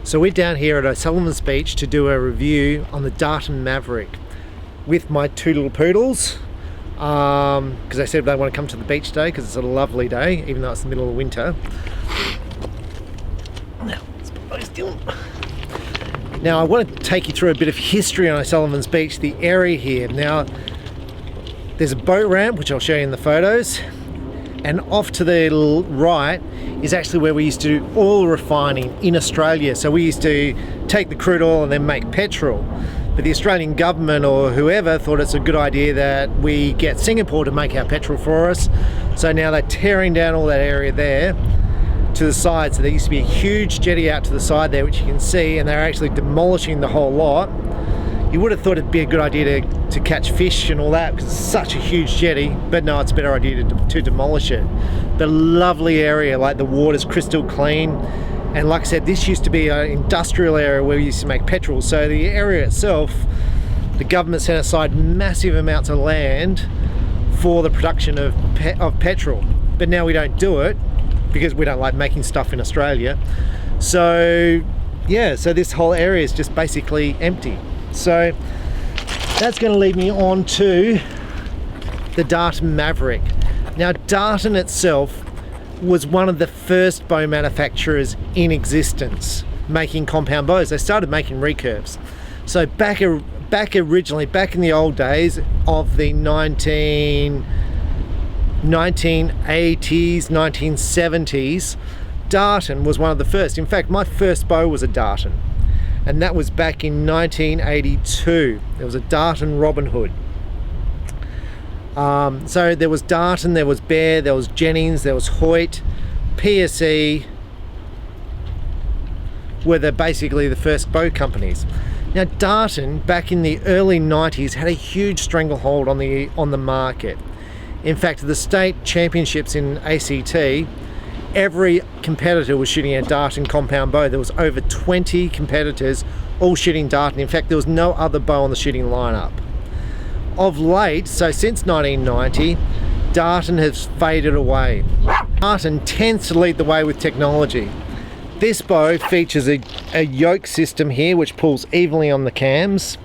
So we're down here at O'Sullivan's Beach to do a review on the Darton Maverick with my two little poodles, because they said they want to come to the beach today because it's a lovely day, even though it's the middle of winter. Now I want to take you through a bit of history on O'Sullivan's Beach, the area here. Now there's a boat ramp, which I'll show you in the photos, and off to the right is actually where we used to do oil refining in Australia. So we used to take the crude oil and then make petrol. But the Australian government or whoever thought it's a good idea that we get Singapore to make our petrol for us. So now they're tearing down all that area there to the side. So there used to be a huge jetty out to the side there, which you can see, and they're actually demolishing the whole lot. You would have thought it'd be a good idea to catch fish and all that because it's such a huge jetty, but no, it's a better idea to demolish it. The lovely area, like the water's crystal clean, and like I said, this used to be an industrial area where we used to make petrol. So the area itself, the government set aside massive amounts of land for the production of petrol, but now we don't do it because we don't like making stuff in Australia. So yeah, so this whole area is just basically empty. So that's going to lead me on to the Darton Maverick. Now Darton itself was one of the first bow manufacturers in existence making compound bows. They started making recurves. So back originally, back in the old days of the 1980s, 1970s, Darton was one of the first. In fact, my first bow was a Darton, and that was back in 1982. There was a Darton Robin Hood. So there was Darton, there was Bear, there was Jennings, there was Hoyt. Pse were basically the first bow companies. Now Darton, back in the early 90s, had a huge stranglehold on the market. In fact, the state championships in ACT, every competitor was shooting a Darton compound bow. There was over 20 competitors all shooting Darton. In fact, there was no other bow on the shooting lineup. Of late, so since 1990, Darton has faded away. Darton tends to lead the way with technology. This bow features a yoke system here which pulls evenly on the cams.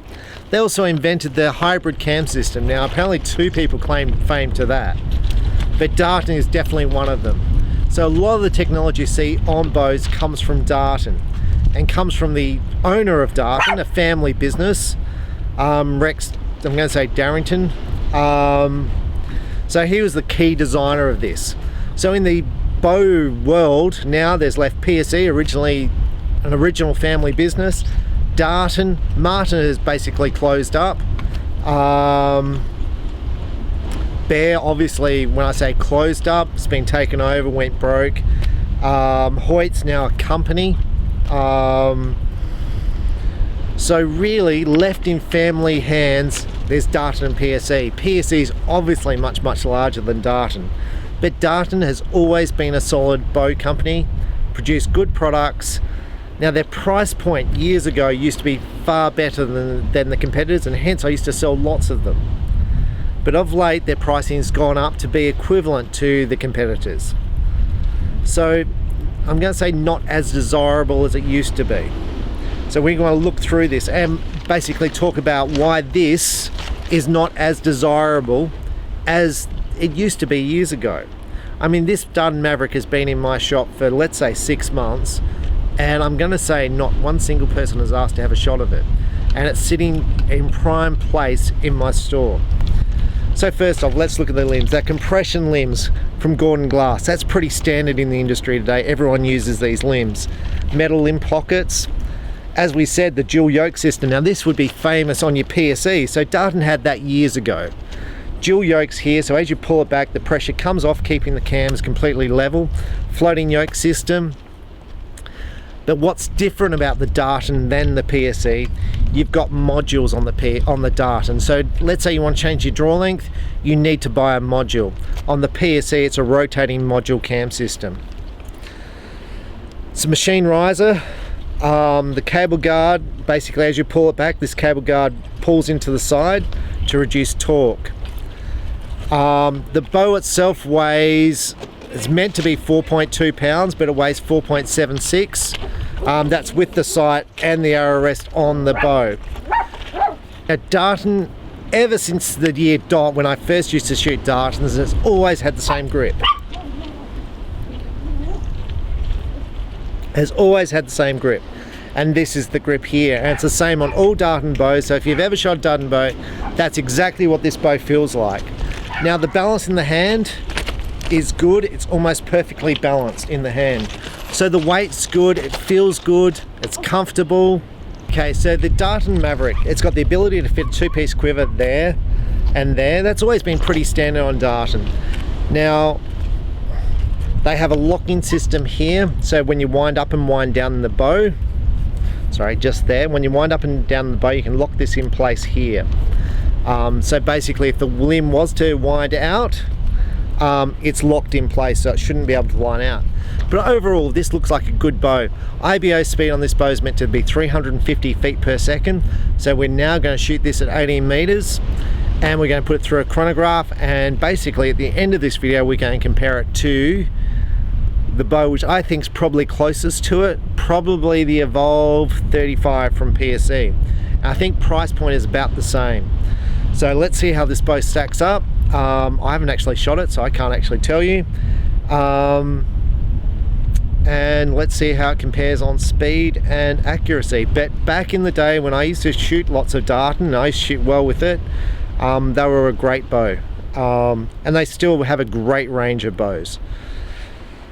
They also invented the hybrid cam system. Now apparently two people claim fame to that, but Darton is definitely one of them. So a lot of the technology you see on bows comes from Darton and comes from the owner of Darton, a family business, Rex, I'm going to say Darrington. So he was the key designer of this. So in the bow world now there's left Pse, originally an original family business. Darton, Martin has basically closed up. Bear, obviously, when I say closed up, it's been taken over, went broke. Hoyt's now a company. So really, left in family hands, there's Darton and Pse. Pse is obviously much, much larger than Darton. But Darton has always been a solid bow company, produced good products. Now their price point years ago used to be far better than the competitors, and hence I used to sell lots of them. But of late their pricing has gone up to be equivalent to the competitors. So I'm going to say not as desirable as it used to be. So we're going to look through this and basically talk about why this is not as desirable as it used to be years ago. I mean, this Darton Maverick has been in my shop for, let's say, 6 months, and I'm going to say not one single person has asked to have a shot of it, and it's sitting in prime place in my store. So first off, let's look at the limbs. They're compression limbs from Gordon Glass. That's pretty standard in the industry today. Everyone uses these limbs. Metal limb pockets. As we said, the dual yoke system. Now this would be famous on your Pse, so Darton had that years ago. Dual yokes here, so as you pull it back, the pressure comes off, keeping the cams completely level. Floating yoke system. But what's different about the Darton than the Pse, you've got modules on the Darton. So let's say you want to change your draw length, you need to buy a module. On the Pse, it's a rotating module cam system. It's a machine riser. The cable guard, basically as you pull it back, this cable guard pulls into the side to reduce torque. The bow itself weighs, it's meant to be 4.2 pounds, but it weighs 4.76. That's with the sight and the arrow rest on the bow. Now Darton, ever since the year dot, when I first used to shoot Dartons, has always had the same grip. Has always had the same grip. And this is the grip here, and it's the same on all Darton bows. So if you've ever shot a Darton bow, that's exactly what this bow feels like. Now the balance in the hand is good. It's almost perfectly balanced in the hand. So the weight's good, it feels good, it's comfortable. Okay, so the Darton Maverick, it's got the ability to fit a two-piece quiver there and there. That's always been pretty standard on Darton. Now, they have a locking system here, so when you wind up and wind down the bow, sorry, just there, when you wind up and down the bow, you can lock this in place here. So basically, if the limb was to wind out, it's locked in place, so it shouldn't be able to line out. But overall, this looks like a good bow. IBO speed on this bow is meant to be 350 feet per second. So we're now going to shoot this at 18 meters, and we're going to put it through a chronograph, and basically at the end of this video, we're going to compare it to the bow which I think is probably closest to it, probably the Evolve 35 from Pse. I think price point is about the same. So let's see how this bow stacks up. I haven't actually shot it, so I can't actually tell you. And let's see how it compares on speed and accuracy. But back in the day when I used to shoot lots of Darton, I used to shoot well with it, they were a great bow. And they still have a great range of bows.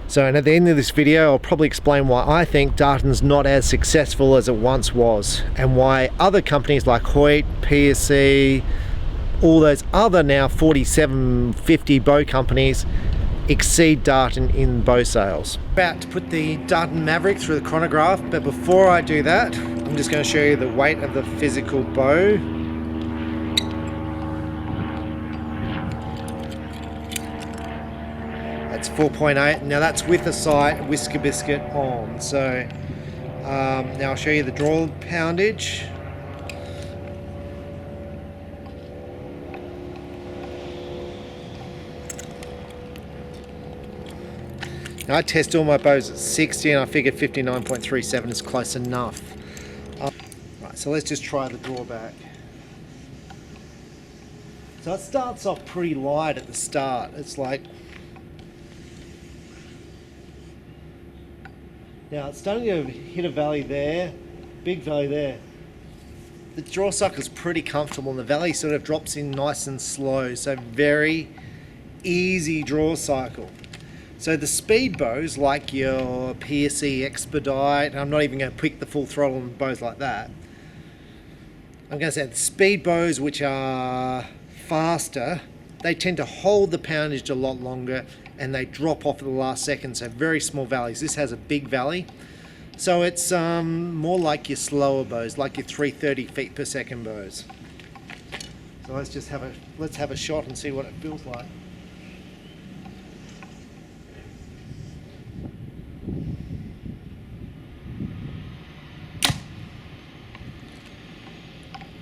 So, and at the end of this video, I'll probably explain why I think Darton's not as successful as it once was, and why other companies like Hoyt, Pse, all those other now 47, 50 bow companies exceed Darton in bow sales. About to put the Darton Maverick through the chronograph, but before I do that, I'm just going to show you the weight of the physical bow. That's 4.8. Now that's with a sight, whisker biscuit on. So now I'll show you the draw poundage. Now I test all my bows at 60, and I figured 59.37 is close enough. Right, so let's just try the drawback. So it starts off pretty light at the start. It's like, now it's starting to hit a valley there, big valley there. The draw cycle is pretty comfortable, and the valley sort of drops in nice and slow, so very easy draw cycle. So the speed bows, like your Pse Expedite, and I'm not even going to pick the full throttle on bows like that. I'm going to say the speed bows, which are faster, they tend to hold the poundage a lot longer, and they drop off at the last second, so very small valleys. This has a big valley, so it's more like your slower bows, like your 330 feet per second bows. So let's just have a shot and see what it feels like.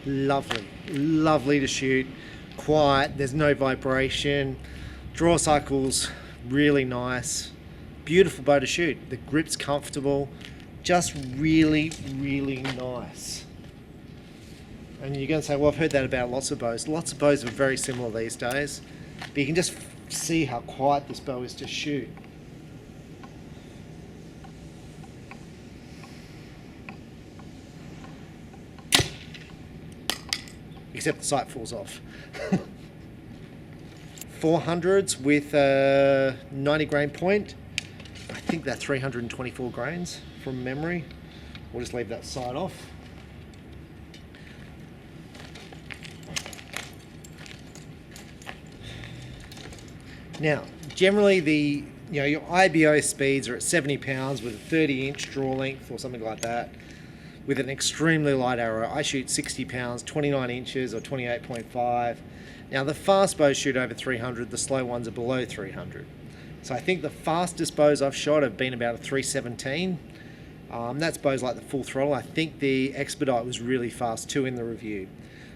Lovely, lovely to shoot, quiet, there's no vibration, draw cycle's really nice, beautiful bow to shoot, the grip's comfortable, just really, really nice. And you're going to say, well, I've heard that about lots of bows. Lots of bows are very similar these days, but you can just see how quiet this bow is to shoot. Except the sight falls off. 400s with a 90 grain point. I think they're 324 grains from memory. We'll just leave that sight off. Now, generally your IBO speeds are at 70 pounds with a 30-inch draw length or something like that, with an extremely light arrow. I shoot 60 pounds, 29 inches or 28.5. Now the fast bows shoot over 300, the slow ones are below 300. So I think the fastest bows I've shot have been about a 317. That's bows like the full throttle. I think the Expedite was really fast too in the review.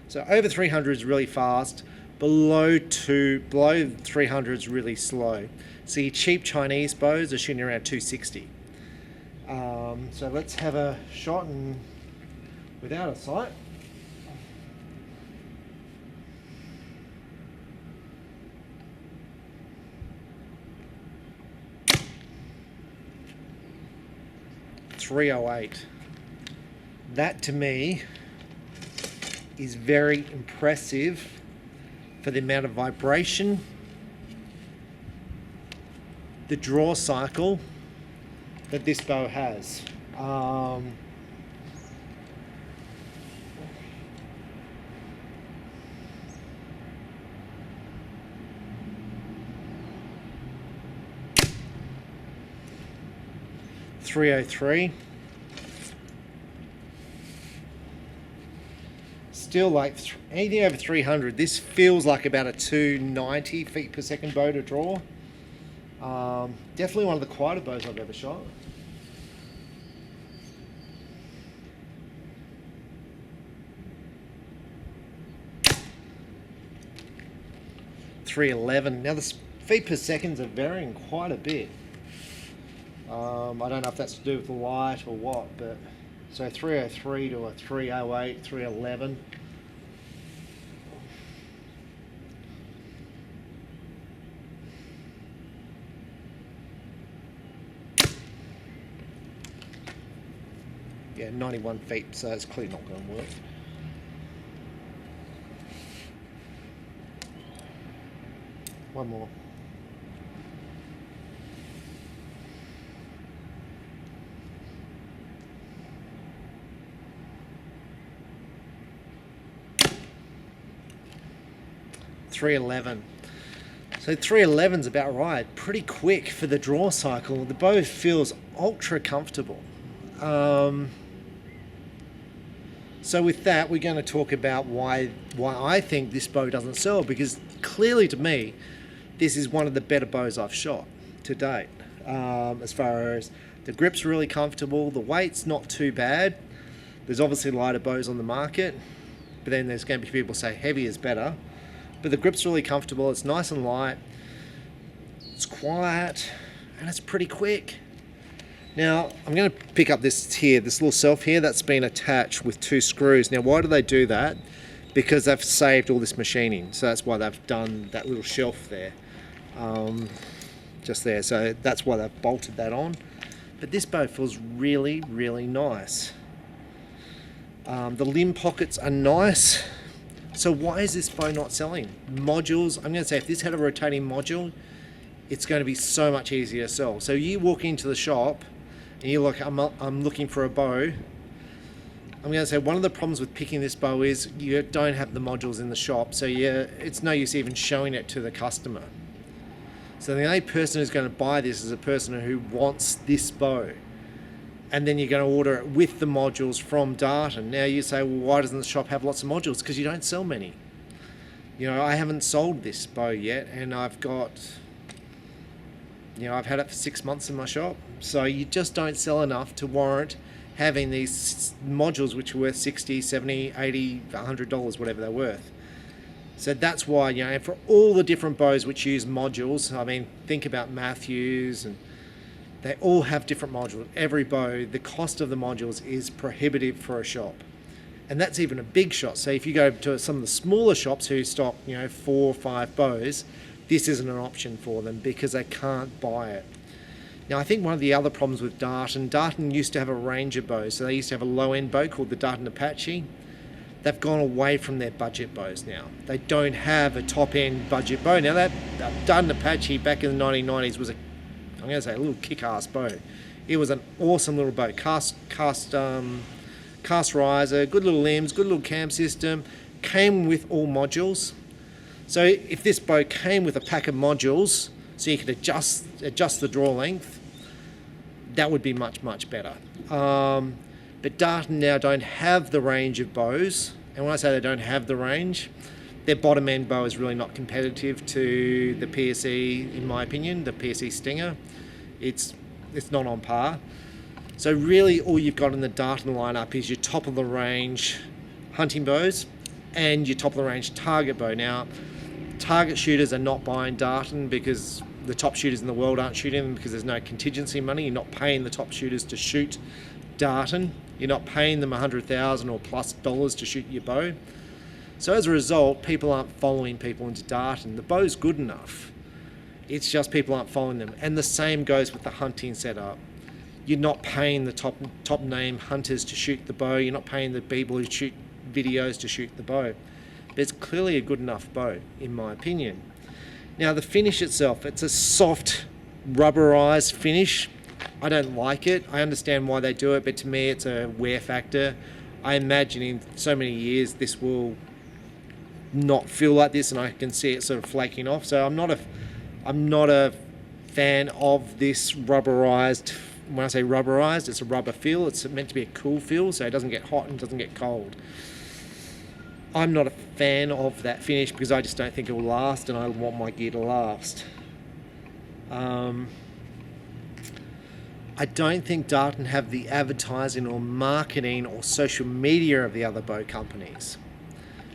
So over 300 is really fast, below 300 is really slow. So your cheap Chinese bows are shooting around 260. So let's have a shot and without a sight. .308. That to me is very impressive for the amount of vibration, the draw cycle that this bow has. .303. Still like anything over 300. This feels like about a 290 feet per second bow to draw. Definitely one of the quieter bows I've ever shot. .311. Now the feet per seconds are varying quite a bit. I don't know if that's to do with the light or what, but so 303 to a 308, 311. Yeah, 91 feet, so it's clearly not going to work. One more. .311. So 311's about right. Pretty quick for the draw cycle. The bow feels ultra comfortable. So with that, we're going to talk about why I think this bow doesn't sell, because clearly to me, this is one of the better bows I've shot to date. As far as the grip's really comfortable, the weight's not too bad. There's obviously lighter bows on the market, but then there's going to be people say heavy is better. But the grip's really comfortable, it's nice and light, it's quiet, and it's pretty quick. Now, I'm going to pick up this little shelf here that's been attached with 2 screws. Now, why do they do that? Because they've saved all this machining. So that's why they've done that little shelf there. Just there. So that's why they've bolted that on. But this bow feels really, really nice. The limb pockets are nice. So why is this bow not selling? Modules, I'm going to say if this had a rotating module, it's going to be so much easier to sell. So you walk into the shop and you're like, I'm looking for a bow. I'm going to say one of the problems with picking this bow is you don't have the modules in the shop, so it's no use even showing it to the customer. So the only person who's going to buy this is a person who wants this bow. And then you're going to order it with the modules from Darton. Now you say, well, why doesn't the shop have lots of modules? Because you don't sell many. You know, I haven't sold this bow yet, and I've got, I've had it for 6 months in my shop. So you just don't sell enough to warrant having these modules which are worth 60, 70, 80, $100, whatever they're worth. So that's why, and for all the different bows which use modules, I mean, think about Matthews, and they all have different modules. Every bow, the cost of the modules is prohibitive for a shop. And that's even a big shot. So if you go to some of the smaller shops who stock, 4 or 5 bows, this isn't an option for them because they can't buy it. Now, I think one of the other problems with Darton used to have a range of bows. So they used to have a low-end bow called the Darton Apache. They've gone away from their budget bows now. They don't have a top-end budget bow. Now, that Darton Apache back in the 1990s was I'm going to say a little kick-ass bow. It was an awesome little bow. Cast riser, good little limbs, good little cam system. Came with all modules. So if this bow came with a pack of modules, so you could adjust the draw length, that would be much, much better. But Darton now don't have the range of bows. And when I say they don't have the range, their bottom end bow is really not competitive to the Pse, in my opinion, the Pse Stinger. It's not on par. So really all you've got in the Darton lineup is your top of the range hunting bows and your top of the range target bow. Now, target shooters are not buying Darton because the top shooters in the world aren't shooting them because there's no contingency money. You're not paying the top shooters to shoot Darton. You're not paying them $100,000 or plus dollars to shoot your bow. So as a result, people aren't following people into Darton. The bow's good enough. It's just people aren't following them. And the same goes with the hunting setup. You're not paying the top name hunters to shoot the bow. You're not paying the people who shoot videos to shoot the bow. But it's clearly a good enough bow, in my opinion. Now the finish itself, it's a soft, rubberized finish. I don't like it. I understand why they do it, but to me it's a wear factor. I imagine in so many years this will not feel like this, and I can see it sort of flaking off. So I'm not a fan of this rubberized. When I say rubberized, it's a rubber feel. It's meant to be a cool feel, so it doesn't get hot and doesn't get cold. I'm not a fan of that finish because I just don't think it will last, and I want my gear to last. I don't think Darton have the advertising or marketing or social media of the other bow companies.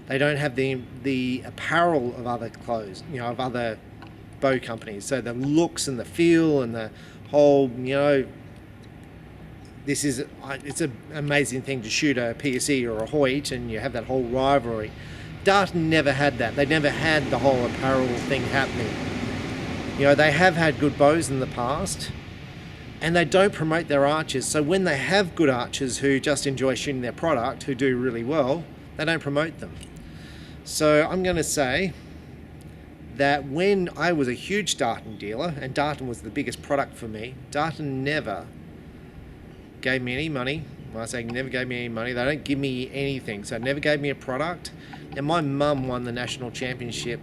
They don't have the apparel of other clothes, of other bow companies. So the looks and the feel and the whole, it's an amazing thing to shoot a Pse or a Hoyt, and you have that whole rivalry. Darton never had that. They never had the whole apparel thing happening. They have had good bows in the past, and they don't promote their archers. So when they have good archers who just enjoy shooting their product, who do really well, they don't promote them. So I'm going to say that when I was a huge Darton dealer, and Darton was the biggest product for me, Darton never gave me any money. When I say never gave me any money, they don't give me anything. So never gave me a product. And my mum won the national championship,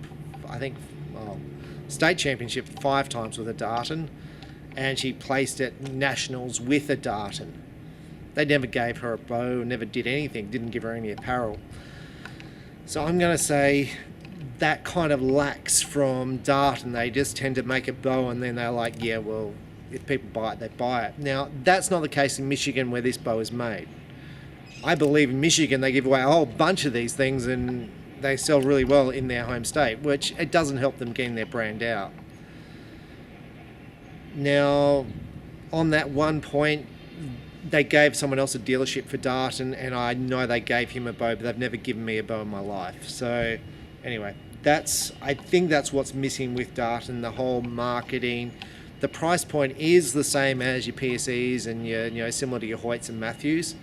state championship 5 times with a Darton, and she placed at nationals with a Darton. They never gave her a bow, never did anything, didn't give her any apparel. So I'm going to say that kind of lacks from Darton. They just tend to make a bow and then they're like, yeah, well, if people buy it, they buy it. Now, that's not the case in Michigan where this bow is made. I believe in Michigan they give away a whole bunch of these things and they sell really well in their home state, which it doesn't help them getting their brand out. Now, on that one point, they gave someone else a dealership for Darton, and I know they gave him a bow, but they've never given me a bow in my life. So anyway, I think that's what's missing with Darton, the whole marketing. The price point is the same as your PSEs and your similar to your Hoyts and Matthews.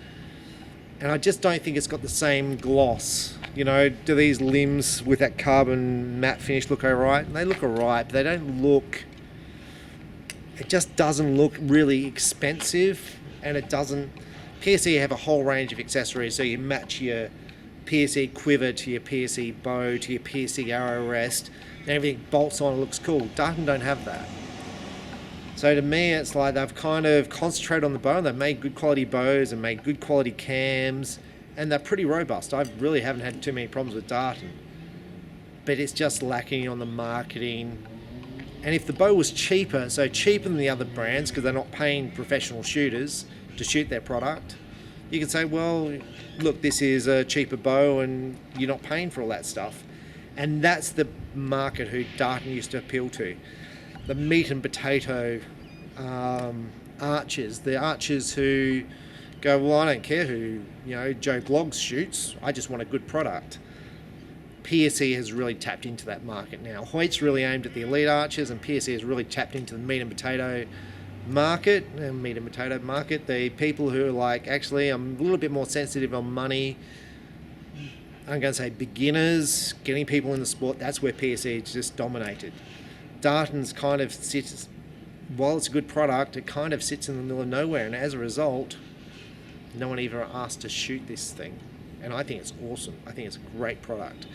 And I just don't think it's got the same gloss. Do these limbs with that carbon matte finish look alright? They look alright, but they don't look... It just doesn't look really expensive. And it doesn't. Pse have a whole range of accessories, so you match your Pse quiver to your Pse bow to your Pse arrow rest, and everything bolts on and looks cool. Darton don't have that. So to me, it's like they've kind of concentrated on the bow, and they've made good quality bows and made good quality cams, and they're pretty robust. I really haven't had too many problems with Darton, but it's just lacking on the marketing. And if the bow was cheaper, so cheaper than the other brands, because they're not paying professional shooters to shoot their product, you could say, well, look, this is a cheaper bow and you're not paying for all that stuff. And that's the market who Darton used to appeal to. The meat and potato archers, the archers who go, well, I don't care who Joe Bloggs shoots, I just want a good product. Pse has really tapped into that market now. Hoyt's really aimed at the elite archers, and Pse has really tapped into the meat and potato market. The people who are like, actually, I'm a little bit more sensitive on money. I'm going to say beginners, getting people in the sport. That's where Pse just dominated. Darton's kind of sits, while it's a good product, it kind of sits in the middle of nowhere, and as a result, no one ever asked to shoot this thing. And I think it's awesome. I think it's a great product.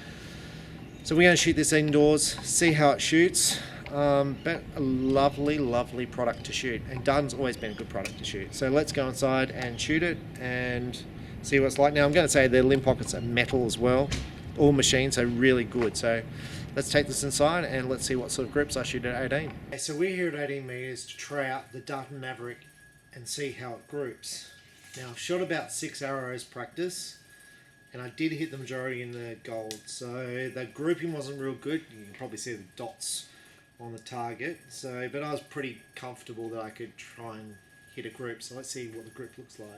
So we're going to shoot this indoors, see how it shoots, but a lovely, lovely product to shoot. And Darton's always been a good product to shoot. So let's go inside and shoot it and see what it's like. Now I'm going to say the limb pockets are metal as well, all machined, so really good. So let's take this inside and let's see what sort of grips I shoot at 18. Okay, so we're here at 18 meters to try out the Darton Maverick and see how it groups. Now I've shot about 6 arrows practice, and I did hit the majority in the gold, so the grouping wasn't real good. You can probably see the dots on the target. So, but I was pretty comfortable that I could try and hit a group. So let's see what the group looks like.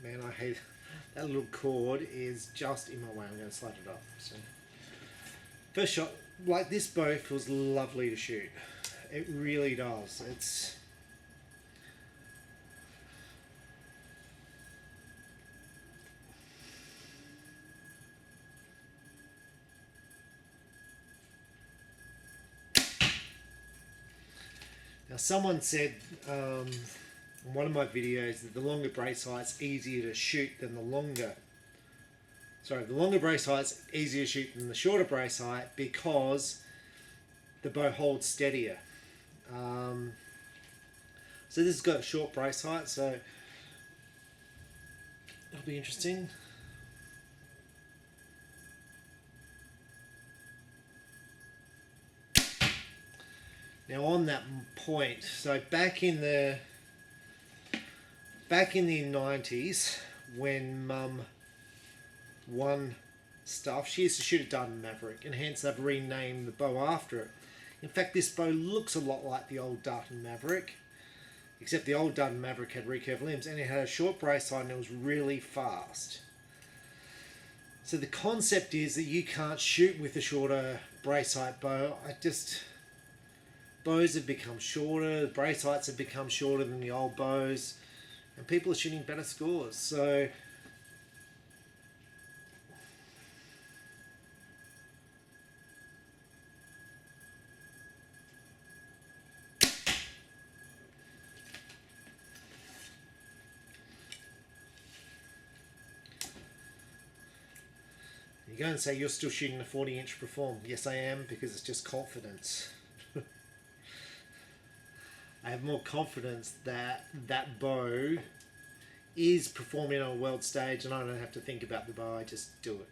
Man, I hate that little cord is just in my way. I'm going to slide it off. So, first shot, like this bow feels lovely to shoot. It really does. It's now someone said in one of my videos that the longer brace height's easier to shoot than the longer brace height's easier to shoot than the shorter brace height because the bow holds steadier. So this has got a short brace height, so it'll be interesting. Now on that point, so back in the 90s when Mum won stuff, she used to shoot a Darton Maverick, and hence they've renamed the bow after it. In fact, this bow looks a lot like the old Darton Maverick, except the old Darton Maverick had recurved limbs and it had a short brace height and it was really fast. So the concept is that you can't shoot with a shorter brace height bow. Bows have become shorter, the brace heights have become shorter than the old bows, and people are shooting better scores. So you go and say you're still shooting a 40-inch Perform. Yes, I am, because it's just confidence. I have more confidence that that bow is performing on a world stage and I don't have to think about the bow, I just do it.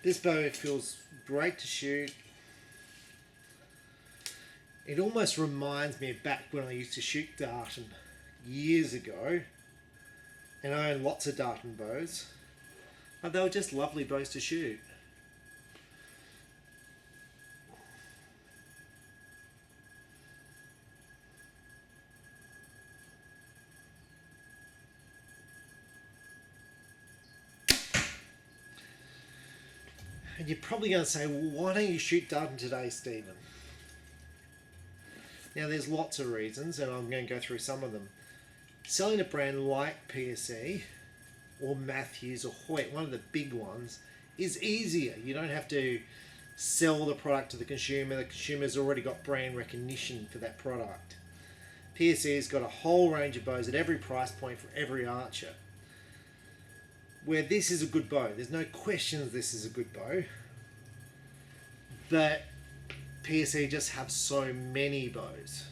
This bow feels great to shoot. It almost reminds me of back when I used to shoot Darton years ago, and I own lots of Darton bows, but they were just lovely bows to shoot. And you're probably going to say, well, why don't you shoot Darton today, Stephen? Now there's lots of reasons, and I'm going to go through some of them. Selling a brand like Pse or Matthews or Hoyt, one of the big ones, is easier. You don't have to sell the product to the consumer. The consumer's already got brand recognition for that product. Pse's got a whole range of bows at every price point for every archer. Where this is a good bow. There's no questions this is a good bow. But Pse just have so many bows.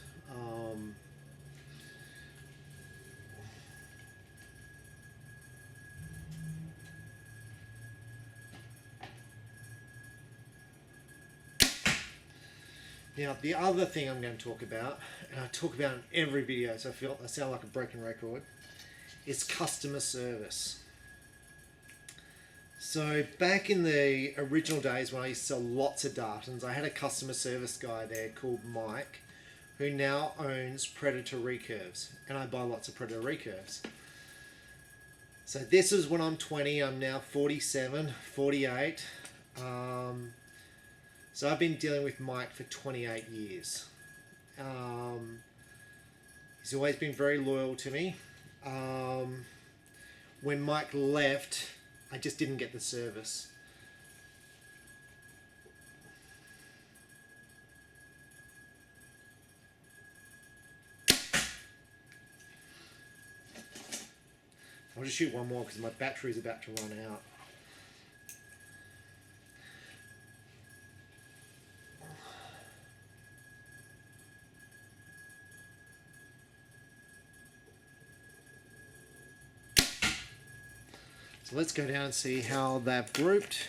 Now, the other thing I'm going to talk about, and I talk about in every video, so I feel I sound like a broken record, is customer service. So back in the original days when I used to sell lots of Dartons, I had a customer service guy there called Mike, who now owns Predator recurves, and I buy lots of Predator recurves. So this is when I'm 20, I'm now 47, 48. So I've been dealing with Mike for 28 years. He's always been very loyal to me. When Mike left, I just didn't get the service. I'll just shoot one more because my battery is about to run out. So let's go down and see how they've grouped.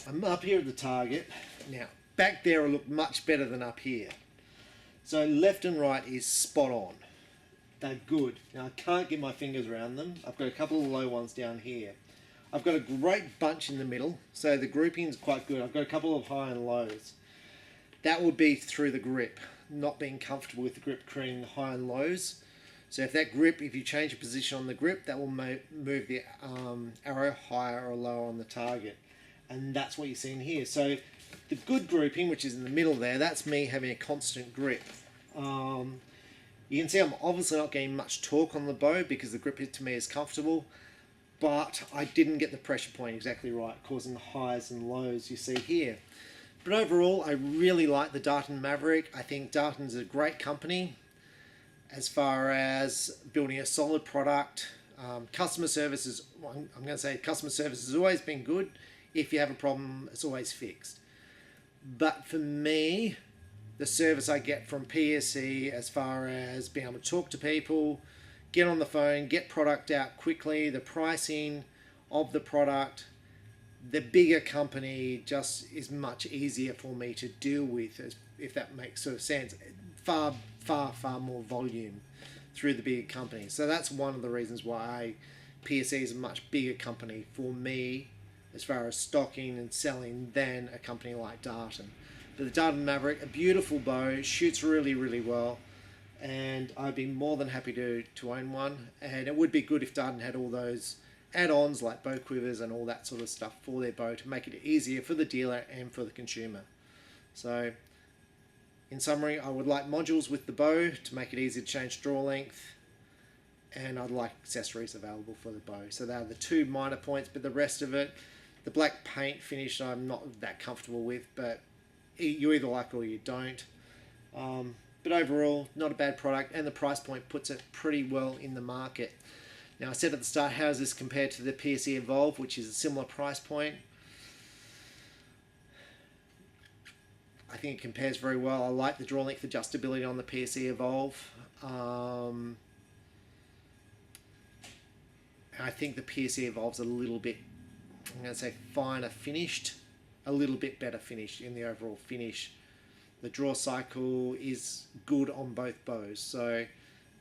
I'm up here at the target. Now, back there will look much better than up here. So left and right is spot on. They're good. Now I can't get my fingers around them. I've got a couple of low ones down here. I've got a great bunch in the middle, so the grouping is quite good. I've got a couple of high and lows. That would be through the grip, not being comfortable with the grip creating high and lows. So if that grip, if you change your position on the grip, that will move the arrow higher or lower on the target. And that's what you're seeing here. So the good grouping, which is in the middle there, that's me having a constant grip. You can see I'm obviously not getting much torque on the bow because the grip to me is comfortable, but I didn't get the pressure point exactly right, causing the highs and lows you see here. But overall, I really like the Darton Maverick. I think Darton's a great company as far as building a solid product. Customer service is, I'm going to say customer service has always been good. If you have a problem, it's always fixed. But for me, the service I get from PSE as far as being able to talk to people, get on the phone, get product out quickly, the pricing of the product, the bigger company just is much easier for me to deal with, if that makes sort of sense. Far more volume through the bigger company. So that's one of the reasons why PSE is a much bigger company for me as far as stocking and selling than a company like Darton. But the Darton Maverick, a beautiful bow, shoots really, really well, and I'd be more than happy to own one. And it would be good if Darton had all those add-ons like bow quivers and all that sort of stuff for their bow to make it easier for the dealer and for the consumer. So in summary, I would like modules with the bow to make it easy to change draw length, and I'd like accessories available for the bow. So they are the two minor points, but the rest of it, the black paint finish I'm not that comfortable with, but you either like it or you don't. But overall, not a bad product, and the price point puts it pretty well in the market. Now I said at the start, how does this compare to the Pse Evolve, which is a similar price point? I think it compares very well. I like the draw length adjustability on the Pse Evolve. I think the Pse Evolve's a little bit, I'm going to say, finer finished, a little bit better finished in the overall finish. The draw cycle is good on both bows, so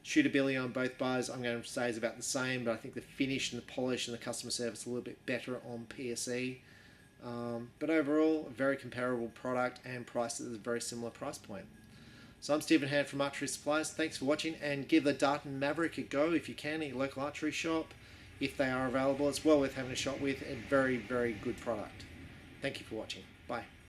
shootability on both bows I'm going to say is about the same, but I think the finish and the polish and the customer service a little bit better on PSE. But overall, a very comparable product and priced at a very similar price point. So I'm Stephen Hand from Archery Supplies. Thanks for watching, and give the Darton Maverick a go if you can in your local archery shop. If they are available, it's well worth having a shot with. A very, very good product. Thank you for watching. Bye.